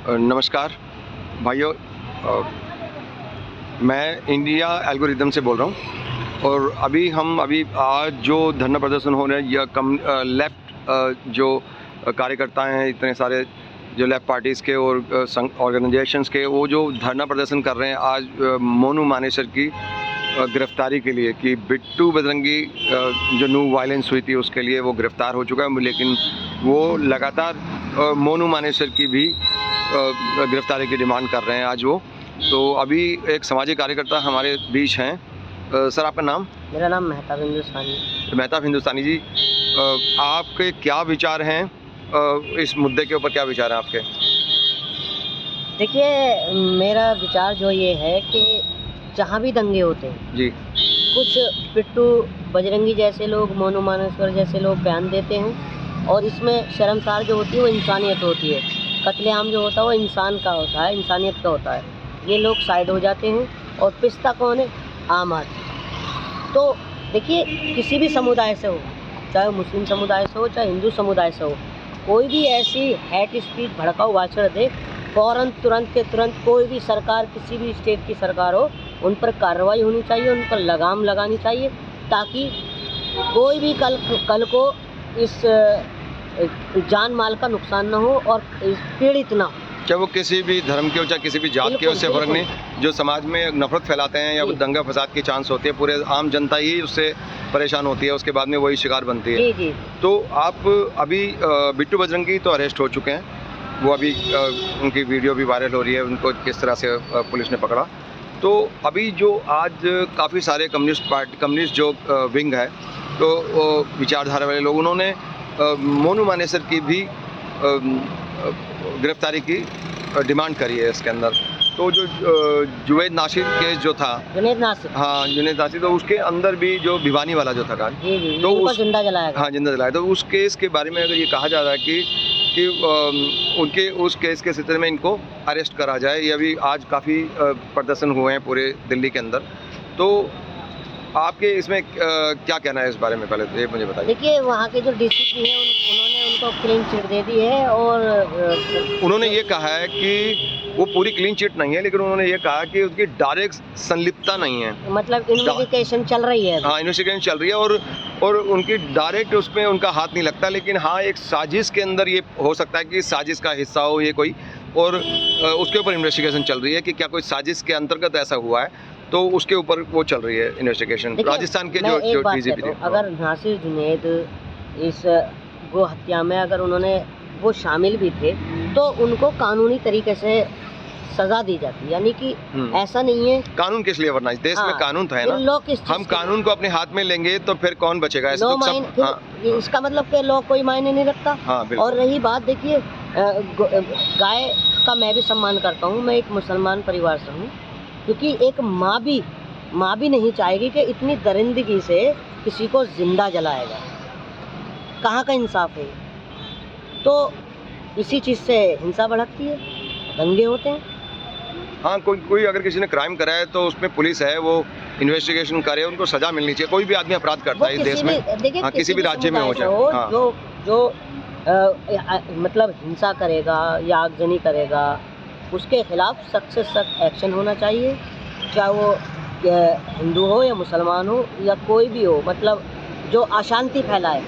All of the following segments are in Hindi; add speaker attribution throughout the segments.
Speaker 1: नमस्कार भाइयों, मैं इंडिया एल्गोरिदम से बोल रहा हूँ और अभी आज जो धरना प्रदर्शन हो रहे हैं या लेफ़्ट जो कार्यकर्ता हैं, इतने सारे जो लेफ़्ट पार्टीज़ के और ऑर्गेनाइजेशंस के, वो जो धरना प्रदर्शन कर रहे हैं आज मोनू मानेसर की गिरफ़्तारी के लिए कि बिट्टू बजरंगी जो न्यू वायलेंस हुई थी उसके लिए वो गिरफ़्तार हो चुका है, लेकिन वो लगातार मोनू मानेसर की भी गिरफ़्तारी की डिमांड कर रहे हैं आज वो। तो अभी एक सामाजिक कार्यकर्ता हमारे बीच हैं। सर, आपका नाम?
Speaker 2: मेरा नाम मेहताब हिंदुस्तानी।
Speaker 1: मेहताब हिंदुस्तानी जी, आपके क्या विचार हैं इस मुद्दे के ऊपर? क्या विचार हैं आपके?
Speaker 2: देखिए, मेरा विचार जो ये है कि जहाँ भी दंगे होते हैं
Speaker 1: जी,
Speaker 2: कुछ बिट्टू बजरंगी जैसे लोग, मोनू मानेसर जैसे लोग बयान देते हैं और इसमें शर्मसार जो होती है वो इंसानियत होती है। कत्लेआम जो होता है वो इंसान का होता है, इंसानियत का होता है। ये लोग साइड हो जाते हैं और पिसता कौन है? आम आदमी। तो देखिए, किसी भी समुदाय से हो, चाहे मुस्लिम समुदाय से हो चाहे हिंदू समुदाय से हो, कोई भी ऐसी हेट स्पीच, भड़काऊ भाषण दे, फ़ौरन तुरंत कोई भी सरकार, किसी भी स्टेट की सरकार हो, उन पर कार्रवाई होनी चाहिए, उन पर लगाम लगानी चाहिए, ताकि कोई भी कल को इस जान माल का नुकसान ना हो और पीड़ित ना हो।
Speaker 1: चाहे वो किसी भी धर्म के हो, चाहे किसी भी जात के हो, उससे फ़र्क नहीं। जो समाज में नफरत फैलाते हैं या दंगा फसाद की चांस होती है, पूरे आम जनता ही उससे परेशान होती है, उसके बाद में वही शिकार बनती है।
Speaker 2: जी जी।
Speaker 1: तो आप अभी बिट्टू बजरंगी तो अरेस्ट हो चुके हैं, वो अभी उनकी वीडियो भी वायरल हो रही है, उनको किस तरह से पुलिस ने पकड़ा। तो अभी जो आज काफ़ी सारे कम्युनिस्ट जो विंग है, तो विचारधारा वाले लोग, उन्होंने मोनू मानेसर की भी गिरफ्तारी की डिमांड करी है इसके अंदर। तो जो जुनैद नासिर केस जो था,
Speaker 2: जुनैद नासिर,
Speaker 1: हाँ जुनैद नासिर, तो उसके अंदर भी जो भिवानी वाला जो था कांड,
Speaker 2: तो उनको जिंदा जलाया।
Speaker 1: हाँ, जिंदा जलाया। तो उस केस के बारे में अगर ये कहा जा रहा है कि उनके उस केस के सिलसिले में इनको अरेस्ट करा जाए, ये अभी आज काफ़ी प्रदर्शन हुए हैं पूरे दिल्ली के अंदर। तो आपके इसमें क्या कहना है इस बारे में? पहले तो ये मुझे बताइए।
Speaker 2: देखिए, वहाँ के जो डीसीपी हैं उन्होंने उनको क्लीन चिट दे दी है और
Speaker 1: उन्होंने ये कहा है कि वो पूरी क्लीन चिट नहीं है, लेकिन उन्होंने ये कहा कि उसकी डायरेक्ट संलिप्तता नहीं है।
Speaker 2: मतलब इन्वेस्टिगेशन चल रही है।
Speaker 1: हाँ, इन्वेस्टिगेशन चल रही है और उनकी डायरेक्ट उसमें उनका हाथ नहीं लगता, लेकिन हाँ, एक साजिश के अंदर ये हो सकता है कि साजिश का हिस्सा हो ये कोई, और उसके ऊपर इन्वेस्टिगेशन चल रही है कि क्या कोई साजिश के अंतर्गत ऐसा हुआ है, तो उसके ऊपर वो चल रही है इन्वेस्टिगेशन। राजस्थान के जो डीजीपी थे,
Speaker 2: अगर नासिर जुनैद इस गो हत्या में अगर वो शामिल भी थे, तो उनको कानूनी तरीके से सजा दी जाती, यानी कि ऐसा नहीं है।
Speaker 1: कानून किस लिए, वरना इस देश में कानून तो है ना। हम कानून को अपने हाथ में लेंगे तो फिर कौन बचेगा?
Speaker 2: इसका मतलब कि लॉ कोई मायने नहीं रखता।
Speaker 1: हाँ,
Speaker 2: और रही बात, देखिए, गाय का मैं भी सम्मान करता हूँ, मैं एक मुसलमान परिवार से हूँ, क्योंकि एक माँ भी नहीं चाहेगी कि इतनी दरिंदगी से किसी को जिंदा जलाया जाए। कहाँ का इंसाफ है? तो इसी चीज़ से हिंसा भड़कती है, दंगे होते हैं।
Speaker 1: हाँ, कोई अगर किसी ने क्राइम करा है तो उसमें पुलिस है, वो इन्वेस्टिगेशन करे, उनको सजा मिलनी चाहिए। कोई भी आदमी अपराध करता है इस देश में, हाँ, किसी भी राज्य में हो जाए, हाँ।
Speaker 2: जो मतलब हिंसा करेगा या आगजनी करेगा, उसके खिलाफ सख्त से सख्त एक्शन होना चाहिए, चाहे वो हिंदू हो या मुसलमान हो या कोई भी हो। मतलब जो अशांति फैलाए,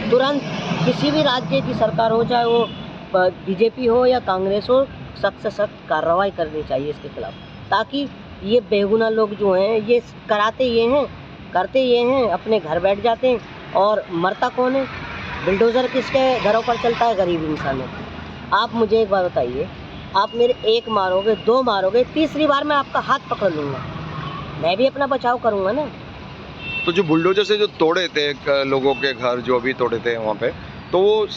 Speaker 2: तुरंत किसी भी राज्य की सरकार हो, चाहे वो बीजेपी हो या कांग्रेस हो, सख्त से सख्त कार्रवाई करनी चाहिए इसके खिलाफ, ताकि ये बेगुनाह लोग जो हैं ये करते ये हैं, अपने घर बैठ जाते हैं। और मरता कौन है? बिल्डोज़र किसके घरों पर चलता है? गरीब इंसानों। आप मुझे एक बात बताइए, आप मेरे एक मारोगे, दो मारोगे, तीसरी बार मैं आपका हाथ पकड़ लूँगा, मैं भी अपना बचाव करूँगा ना।
Speaker 1: तो जो बुलडोजर से जो तोड़े थे लोगों के घर, जो भी तोड़े थे वहाँ पे, तो वो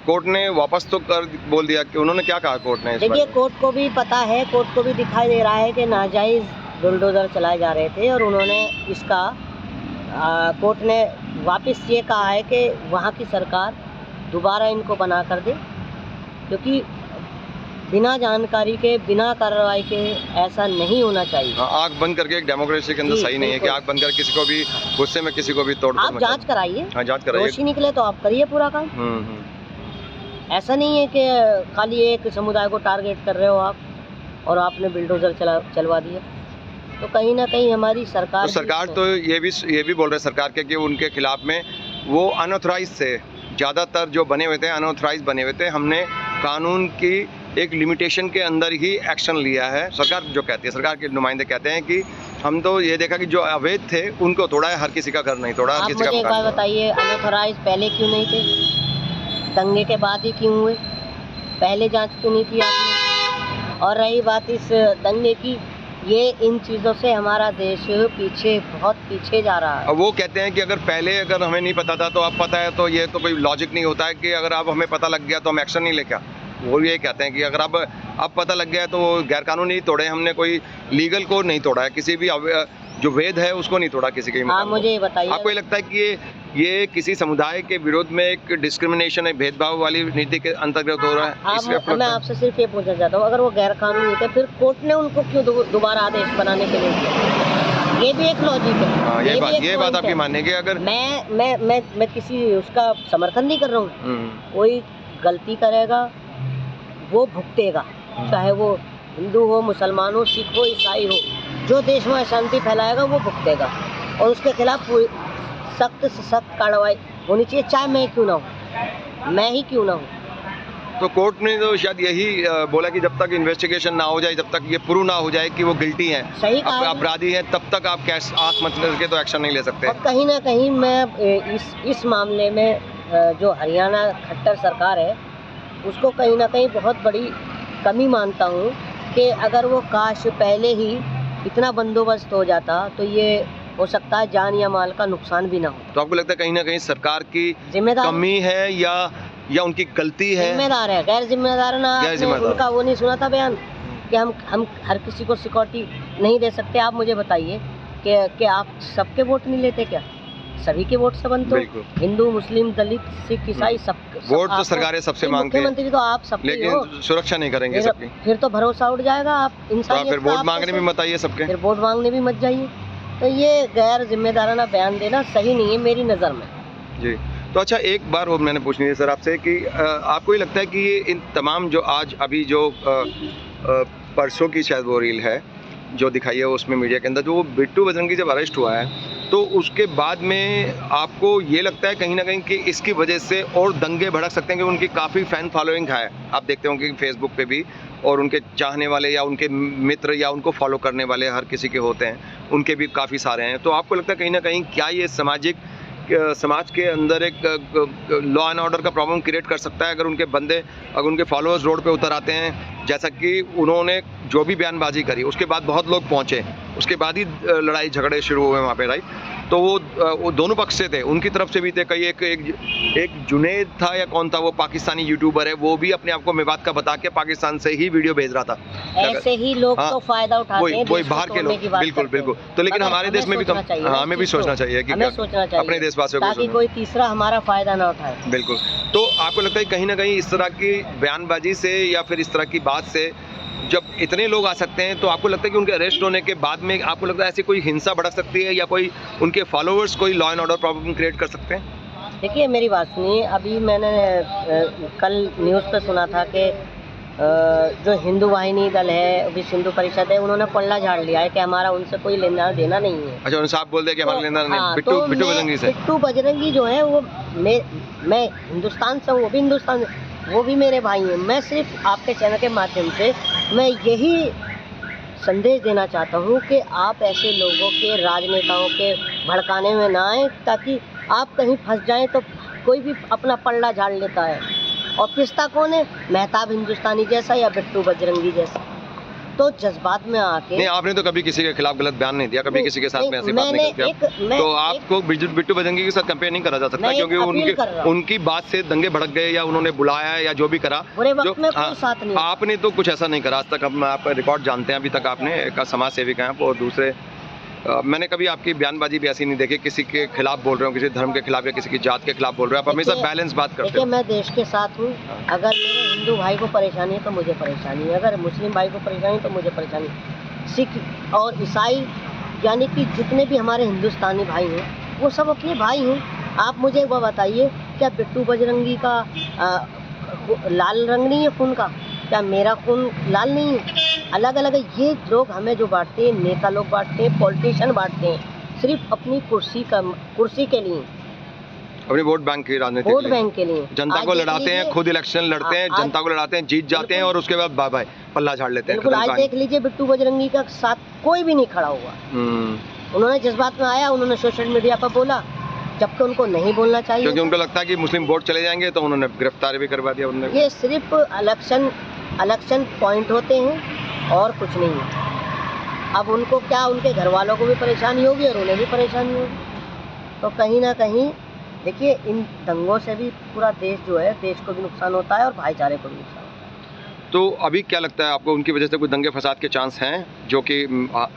Speaker 1: कोर्ट ने वापस तो कर बोल दिया कि उन्होंने क्या कहा कोर्ट ने?
Speaker 2: देखिए, कोर्ट को भी पता है, कोर्ट को भी दिखाई दे रहा है कि नाजायज़ बुलडोज़र चलाए जा रहे थे, और उन्होंने इसका कोर्ट ने वापस ये कहा है कि वहाँ की सरकार दोबारा इनको बना कर दे, क्योंकि बिना जानकारी के, बिना कार्रवाई के ऐसा नहीं होना चाहिए।
Speaker 1: आँख बंद करके एक डेमोक्रेसी के अंदर सही नहीं है कि आँख बंद कर किसी को भी गुस्से में किसी को भी तोड़।
Speaker 2: आप जांच कराइए,
Speaker 1: हाँ, जांच कराइए,
Speaker 2: दोषी निकले तो आप करिए पूरा काम। ऐसा नहीं है कि खाली एक समुदाय को टारगेट कर रहे हो आप और आपने बिल्डोजर चलवा दिया। तो कहीं ना कहीं हमारी सरकार
Speaker 1: तो सरकार तो ये भी बोल रहे हैं सरकार के कि उनके खिलाफ में वो अनऑथराइज थे, ज़्यादातर जो बने हुए थे अनऑथराइज बने हुए थे। हमने कानून की एक लिमिटेशन के अंदर ही एक्शन लिया है। सरकार जो कहती है, सरकार के नुमाइंदे कहते हैं कि हम तो ये देखा कि जो अवैध थे उनको तोड़ा है, हर किसी का घर नहीं तोड़ा, हर
Speaker 2: आप
Speaker 1: किसी का
Speaker 2: मुझे एक
Speaker 1: मकान
Speaker 2: बात बताइए, अनऑथराइज पहले क्यों नहीं थे? दंगे के बाद ही क्यों हुए? पहले जांच क्यों नहीं की आपने? और रही बात इस दंगे की, ये इन चीज़ों से हमारा देश पीछे, बहुत पीछे जा रहा है।
Speaker 1: अब वो कहते हैं कि अगर हमें नहीं पता था तो अब पता है, तो ये तो कोई लॉजिक नहीं होता है कि अगर अब हमें पता लग गया तो हम एक्शन नहीं लेके आ। वो ये कहते हैं कि अगर अब पता लग गया तो गैर कानूनी तोड़े, हमने कोई लीगल को नहीं तोड़ा है, किसी भी जो वेद है उसको नहीं तोड़ा किसी के।
Speaker 2: हाँ, मुझे ये बताइए,
Speaker 1: आपको ये लगता है कि ये किसी समुदाय के विरोध में एक डिस्क्रिमिनेशन है, भेदभाव वाली नीति के अंतर्गत हो रहा है?
Speaker 2: मैं आपसे सिर्फ ये पूछना चाहता हूँ, अगर वो गैर कानूनी थे फिर कोर्ट ने उनको क्यों दोबारा आदेश बनाने के लिए किया? ये भी एक लॉजिक है।
Speaker 1: हाँ, ये बात आपकी मानने की। अगर
Speaker 2: मैं किसी उसका समर्थन नहीं कर रहा हूँ, कोई गलती करेगा वो भुगतेगा, चाहे वो हिंदू हो, मुसलमान हो, सिख हो, ईसाई हो, जो देश में अशांति फैलाएगा वो भुगतेगा और उसके खिलाफ सख्त से सख्त कार्रवाई होनी चाहिए, चाहे मैं क्यों ना हूँ, मैं ही क्यों ना हूँ।
Speaker 1: तो कोर्ट ने तो शायद यही बोला कि जब तक इन्वेस्टिगेशन ना हो जाए, जब तक ये प्रूव ना हो जाए कि वो गिल्टी हैं,
Speaker 2: सही कहा,
Speaker 1: अपराधी हैं, तब तक आप कैश आंख मत करके तो एक्शन नहीं ले सकते।
Speaker 2: और कहीं ना कहीं मैं इस मामले में जो हरियाणा खट्टर सरकार है उसको कहीं ना कहीं बहुत बड़ी कमी मानता हूँ कि अगर वो काश पहले ही इतना बंदोबस्त हो जाता तो ये हो सकता है जान या माल का नुकसान भी ना हो।
Speaker 1: तो आपको लगता है कहीं ना कहीं सरकार की
Speaker 2: जिम्मेदार
Speaker 1: कमी है या उनकी गलती है?
Speaker 2: जिम्मेदार है, गैर जिम्मेदार ना। उनका वो नहीं सुना था बयान कि हम हर किसी को सिक्योरिटी नहीं दे सकते। आप मुझे बताइए कि आप सबके वोट नहीं लेते क्या? सभी के वोट से बनते हो, हिंदू, मुस्लिम, दलित, सिख, ईसाई, सब
Speaker 1: वोट तो सरकारें सबसे मांगती हैं।
Speaker 2: मुख्यमंत्री तो आप सबके हो,
Speaker 1: लेकिन सुरक्षा नहीं करेंगे सबकी।
Speaker 2: फिर तो भरोसा उठ जाएगा। आप
Speaker 1: तो फिर वोट मांगने भी मत आइए सबके,
Speaker 2: फिर वोट मांगने भी मत जाइए। तो ये गैर जिम्मेदाराना बयान देना सही नहीं है मेरी नज़र में
Speaker 1: जी। तो अच्छा, एक बार और मैंने पूछनी है सर आपसे कि आपको ये लगता है कि ये इन तमाम जो आज अभी जो परसों की शायद वो रील है जो दिखाई है उसमें मीडिया के अंदर, जो वो बिट्टू बजरंगी जब अरेस्ट हुआ है तो उसके बाद में आपको ये लगता है कहीं ना कहीं कि इसकी वजह से और दंगे भड़क सकते हैं? कि उनकी काफ़ी फ़ैन फॉलोइंग है, आप देखते होंगे कि फेसबुक पे भी, और उनके चाहने वाले या उनके मित्र या उनको फॉलो करने वाले हर किसी के होते हैं, उनके भी काफ़ी सारे हैं। तो आपको लगता है कहीं ना कहीं क्या ये समाज के अंदर एक लॉ एंड ऑर्डर का प्रॉब्लम क्रिएट कर सकता है अगर उनके फॉलोअर्स रोड पे उतर आते हैं, जैसा कि उन्होंने जो भी बयानबाजी करी उसके बाद बहुत लोग पहुंचे, उसके बाद ही लड़ाई झगड़े शुरू हुए वहाँ पे, राइट? तो वो दोनों पक्ष से थे, उनकी तरफ से भी थे। कई एक जुनेद था या कौन था, वो पाकिस्तानी यूट्यूबर है, वो भी अपने आप को मेवात का बता के पाकिस्तान से ही वीडियो भेज रहा था।
Speaker 2: ऐसे ही लोग तो फायदा उठाते हैं,
Speaker 1: वही बाहर के लोग, बिल्कुल। तो लेकिन हमारे देश में भी हमें भी सोचना चाहिए कि अपने देशवासियों
Speaker 2: ताकि कोई तीसरा हमारा फायदा ना उठाए।
Speaker 1: बिल्कुल। तो आपको लगता है कहीं ना कहीं इस तरह की बयानबाजी से या फिर इस तरह की बात से जब इतने लोग आ सकते हैं, तो आपको लगता है कि उनके अरेस्ट होने के बाद में आपको लगता है ऐसी कोई हिंसा भड़क सकती है या कोई उनके फॉलोअर्स कोई law and order problem create कर सकते हैं?
Speaker 2: देखिए, मेरी बात सुनिए, अभी मैंने कल न्यूज़ पे सुना था कि जो हिंदू वाहिनी दल है, विश्व हिंदू परिषद है, उन्होंने पल्ला झाड़ लिया है कि हमारा उनसे कोई लेना देना नहीं है।
Speaker 1: अच्छा, उनसे आप बोल दें कि हमारा लेना नहीं।
Speaker 2: बिट्टू
Speaker 1: बजरंगी से,
Speaker 2: बिट्टू बजरंगी जो है वो मैं हिंदुस्तान से हूँ, वो भी हिंदुस्तान, वो भी मेरे भाई हैं। मैं सिर्फ आपके चैनल के माध्यम से मैं यही संदेश देना चाहता हूँ कि आप ऐसे लोगों के, राजनेताओं के भड़काने में ना आए, ताकि आप कहीं फंस जाएं तो कोई भी अपना पल्ला झाड़ लेता है। और पिस्ता कौन है? मेहताब हिंदुस्तानी जैसा या बिट्टू बजरंगी जैसा। तो जज्बात में आके
Speaker 1: नहीं, आपने तो कभी किसी के खिलाफ गलत बयान नहीं दिया, कभी किसी के साथ में ऐसी बात नहीं की। तो आपको बिट्टू बजरंगी के साथ कंपेयर नहीं करा जा सकता, क्योंकि उनकी बात से दंगे भड़क गए या उन्होंने बुलाया या जो भी करा,
Speaker 2: बुरे वक्त में कोई साथ नहीं।
Speaker 1: आपने तो कुछ ऐसा नहीं करा आज तक। हम आपका रिकॉर्ड जानते हैं, अभी तक आपने एक समाज सेविका हैं और दूसरे मैंने कभी आपकी बयानबाजी भी ऐसी नहीं देखी किसी के खिलाफ बोल रहे हो, किसी धर्म के खिलाफ या किसी की जात के खिलाफ बोल रहे हो। आप हमेशा बैलेंस बात करते हो।
Speaker 2: मैं देश के साथ हूँ। अगर मेरे हिंदू भाई को परेशानी है तो मुझे परेशानी है, अगर मुस्लिम भाई को परेशानी है तो मुझे परेशानी, सिख और ईसाई यानी कि जितने भी हमारे हिंदुस्तानी भाई हैं वो सब अपने भाई हैं। आप मुझे एक बात बताइए, क्या बिट्टू बजरंगी का लाल रंग नहीं है खून का? क्या मेरा खून लाल नहीं है? अलग अलग है। ये लोग हमें जो बांटते हैं, नेता लोग बांटते हैं, पॉलिटिशियन बांटते हैं, सिर्फ अपनी कुर्सी के लिए,
Speaker 1: अपने वोट बैंक की राजनीति
Speaker 2: वोट
Speaker 1: के लिए।
Speaker 2: बैंक के लिए।
Speaker 1: जनता
Speaker 2: आज
Speaker 1: को
Speaker 2: देख
Speaker 1: लड़ाते हैं,
Speaker 2: लीजिए-
Speaker 1: खुद इलेक्शन लड़ते हैं,
Speaker 2: आज-
Speaker 1: जनता को लड़ाते हैं, जीत जाते हैं और उसके बाद बाय बाय पल्ला झाड़ लेते हैं।
Speaker 2: बिल्कुल,
Speaker 1: खत्म
Speaker 2: आज
Speaker 1: कहानी।
Speaker 2: देख लीजिए बिट्टू बजरंगी का साथ कोई भी नहीं खड़ा हुआ। उन्होंने जज्बात में आया, उन्होंने सोशल मीडिया पर बोला, जबकि उनको नहीं बोलना चाहिए।
Speaker 1: क्योंकि उनको लगता है कि मुस्लिम वोट चले जाएंगे, तो उन्होंने गिरफ्तार भी करवा दिया उन्होंने।
Speaker 2: ये सिर्फ इलेक्शन पॉइंट होते हैं और कुछ नहीं है। अब उनको क्या, उनके घर वालों को भी परेशानी होगी और उन्हें भी परेशानी होगी। तो कहीं ना कहीं देखिए, इन दंगों से भी पूरा देश जो है, देश को भी नुकसान होता है और भाईचारे को भी नुकसान होता है।
Speaker 1: तो अभी क्या लगता है आपको, उनकी वजह से कोई दंगे फसाद के चांस हैं? जो कि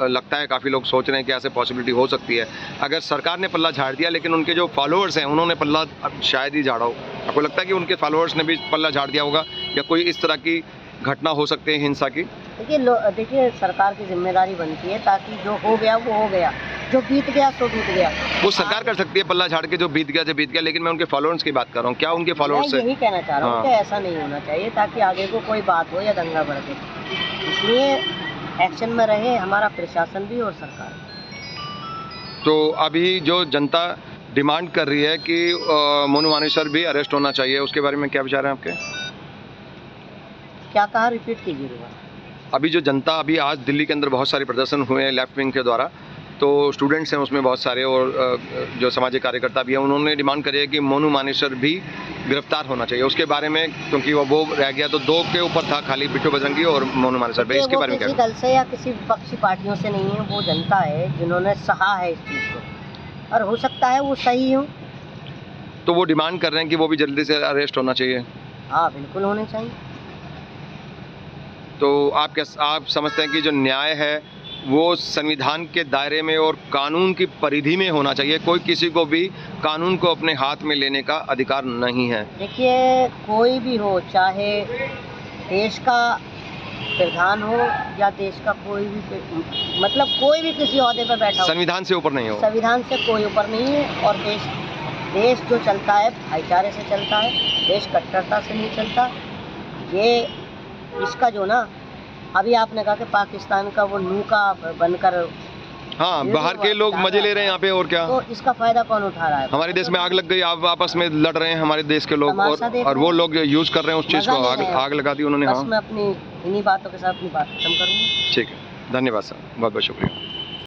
Speaker 1: लगता है काफ़ी लोग सोच रहे हैं कि ऐसे पॉसिबिलिटी हो सकती है। अगर सरकार ने पल्ला झाड़ दिया, लेकिन उनके जो फॉलोअर्स हैं उन्होंने पल्ला अब शायद ही झाड़ा हो, आपको लगता है कि उनके फॉलोअर्स ने भी पल्ला झाड़ दिया होगा, या कोई इस तरह की घटना हो सकती है हिंसा की?
Speaker 2: देखिए सरकार की जिम्मेदारी बनती है, ताकि जो हो गया वो हो गया, जो बीत गया सो बीत गया।
Speaker 1: वो सरकार कर सकती है पल्ला झाड़ के, जो बीत गया जो बीत गया, लेकिन मैं उनके फॉलोअर्स की बात कर रहा हूँ। क्या उनके फॉलोअर्स
Speaker 2: मैं
Speaker 1: से
Speaker 2: यही कहना चाह रहा हूँ
Speaker 1: हाँ।
Speaker 2: कि ऐसा नहीं होना चाहिए, ताकि आगे को कोई बात हो या दंगा भड़के। इसलिए एक्शन में रहे हमारा प्रशासन भी और सरकार भी।
Speaker 1: तो अभी जो जनता डिमांड कर रही है कि मोनू मानेसर भी अरेस्ट होना चाहिए, उसके बारे में क्या विचार हैं आपके?
Speaker 2: क्या कहा, रिपीट कीजिए दोबारा।
Speaker 1: अभी जो जनता, अभी आज दिल्ली के अंदर बहुत सारे प्रदर्शन हुए हैं लेफ्ट विंग के द्वारा, तो स्टूडेंट्स हैं उसमें बहुत सारे, और जो सामाजिक कार्यकर्ता भी हैं, उन्होंने डिमांड करी है कि मोनू मानेसर भी गिरफ्तार होना चाहिए। उसके बारे में, क्योंकि वो रह गया तो दो के ऊपर था खाली, बिट्टू बजरंगी और मोनू मानेसर भाई, इसके
Speaker 2: वो
Speaker 1: बारे में क्या?
Speaker 2: किसी दल से या किसी विपक्षी पार्टियों से नहीं है, वो जनता है जिन्होंने सहा है इस चीज़ को, और हो सकता है वो सही हो।
Speaker 1: तो वो डिमांड कर रहे हैं कि वो भी जल्दी से अरेस्ट होना चाहिए।
Speaker 2: हाँ बिल्कुल होने चाहिए।
Speaker 1: तो आप समझते हैं कि जो न्याय है वो संविधान के दायरे में और कानून की परिधि में होना चाहिए, कोई किसी को भी कानून को अपने हाथ में लेने का अधिकार नहीं है?
Speaker 2: देखिए, कोई भी हो, चाहे देश का प्रधान हो या देश का कोई भी, मतलब कोई भी किसी ओहदे पर बैठा हो,
Speaker 1: संविधान से ऊपर नहीं हो।
Speaker 2: संविधान से कोई ऊपर नहीं है। और देश जो चलता है भाईचारे से चलता है, देश कट्टरता से नहीं चलता। ये इसका जो ना, अभी आपने कहा कि पाकिस्तान का वो नूका बनकर,
Speaker 1: हाँ, बाहर के लोग मजे ले रहे हैं यहाँ पे, और क्या।
Speaker 2: तो इसका फायदा कौन उठा रहा है?
Speaker 1: हमारे देश में आग लग गई, आप आपस में लड़ रहे हैं हमारे देश के लोग,
Speaker 2: तमाशा देख
Speaker 1: और
Speaker 2: रहे
Speaker 1: वो
Speaker 2: हैं।
Speaker 1: लोग यूज कर रहे हैं उस चीज़ को,
Speaker 2: मजा ले रहे हैं।
Speaker 1: आग लगा दी उन्होंने।
Speaker 2: बस
Speaker 1: हाँ
Speaker 2: मैं अपनी इन्हीं बातों के साथ अपनी बात खत्म करूँगा।
Speaker 1: ठीक है, धन्यवाद सर, बहुत बहुत शुक्रिया।